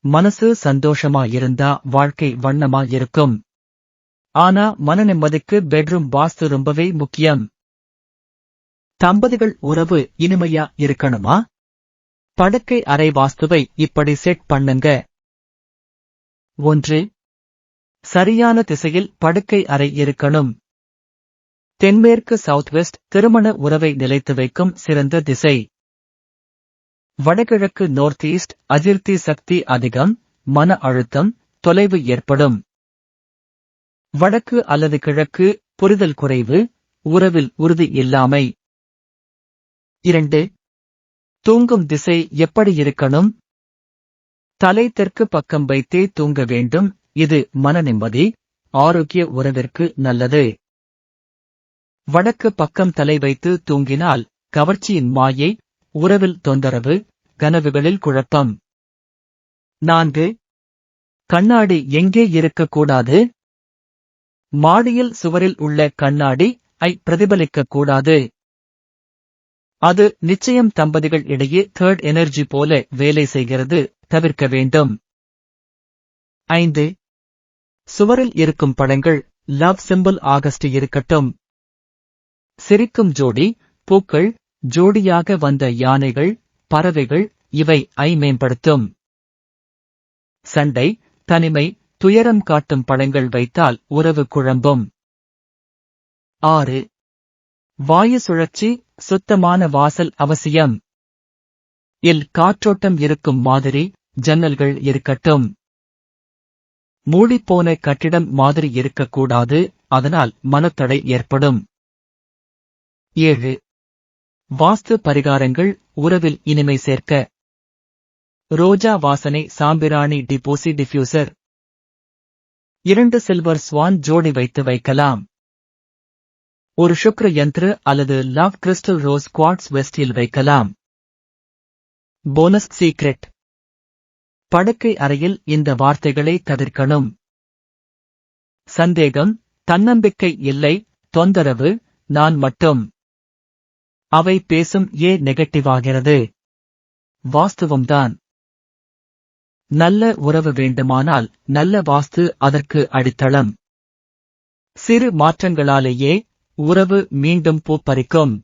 மனசு சந்தோஷமா இருந்தா வாழ்க்கை வண்ணமா இருக்கும். ஆனா மன நிம்மதிக்கு பெட்ரூம் வாஸ்து ரொம்பவே முக்கியம். தம்பதிகள் உறவு இனிமையா இருக்கணுமா? படுக்கை அறை வாஸ்துவை இப்படி செட் பண்ணுங்க. 1. சரியான திசையில் படுக்கை அறை இருக்கணும். தென்மேற்கு சவுத் வெஸ்ட் திருமண உறவை நிலைத்து வைக்கும் சிறந்த திசை. வடகிழக்கு நார்த் ஈஸ்ட் அதிருப்தி சக்தி அதிகம், மன அழுத்தம், தொலைவு ஏற்படும். வடக்கு அல்லது கிழக்கு புரிதல் குறைவு, உறவில் உறுதி இல்லாமை. 2. தூங்கும் திசை எப்படி இருக்கணும்? தலை தெற்கு பக்கம் வைத்தே தூங்க வேண்டும். இது மன நிம்மதி, ஆரோக்கிய உறவிற்கு நல்லது. வடக்கு பக்கம் தலை வைத்து தூங்கினால் கவர்ச்சியின் மாயை, உறவில் தொந்தரவு, கனவுகளில் குழப்பம். 4. கண்ணாடி எங்கே இருக்கக்கூடாது? மாடியில் சுவரில் உள்ள கண்ணாடி பிரதிபலிக்கக்கூடாது. அது நிச்சயம் தம்பதிகள் இடையே தேர்ட் எனர்ஜி போல வேலை செய்கிறது, தவிர்க்க வேண்டும். 5. சுவரில் இருக்கும் படங்கள் லவ் சிம்பல் ஆகஸ்ட் இருக்கட்டும். சிரிக்கும் ஜோடி, பூக்கள், ஜோடியாக வந்த யானைகள், பறவைகள் இவை மேம்படுத்தும். சண்டை, தனிமை, துயரம் காட்டும் படங்கள் வைத்தால் உறவு குழம்பும். 6. வாயு சுழற்சி, சுத்தமான வாசல் அவசியம். காற்றோட்டம் இருக்கும் மாதிரி ஜன்னல்கள் இருக்கட்டும். மூடிப்போன கட்டிடம் மாதிரி இருக்கக்கூடாது, அதனால் மனத்தடை ஏற்படும். 7. வாஸ்து பரிகாரங்கள் உறவில் இனிமை சேர்க்க. ரோஜா வாசனை சாம்பிராணி டிபோசி டிஃப்யூசர். 2 சில்வர் ஸ்வான் ஜோடி வைக்கலாம். ஒரு சுக்ர யந்திர அல்லது லவ் கிறிஸ்டல் ரோஸ் குவார்ட்ஸ் வெஸ்டில் வைக்கலாம். Bonus secret. படுக்கை அறையில் இந்த வார்த்தைகளை தவிர்க்கணும். சந்தேகம், தன்னம்பிக்கை இல்லை, தொந்தரவு, நான் மட்டும். அவை பேசும் நெகட்டிவாகிறது. வாஸ்துவம்தான். நல்ல உறவு வேண்டுமானால் நல்ல வாஸ்து அதற்கு அடித்தளம். சிறு மாற்றங்களாலேயே உறவு மீண்டும் பூப்பறிக்கும்.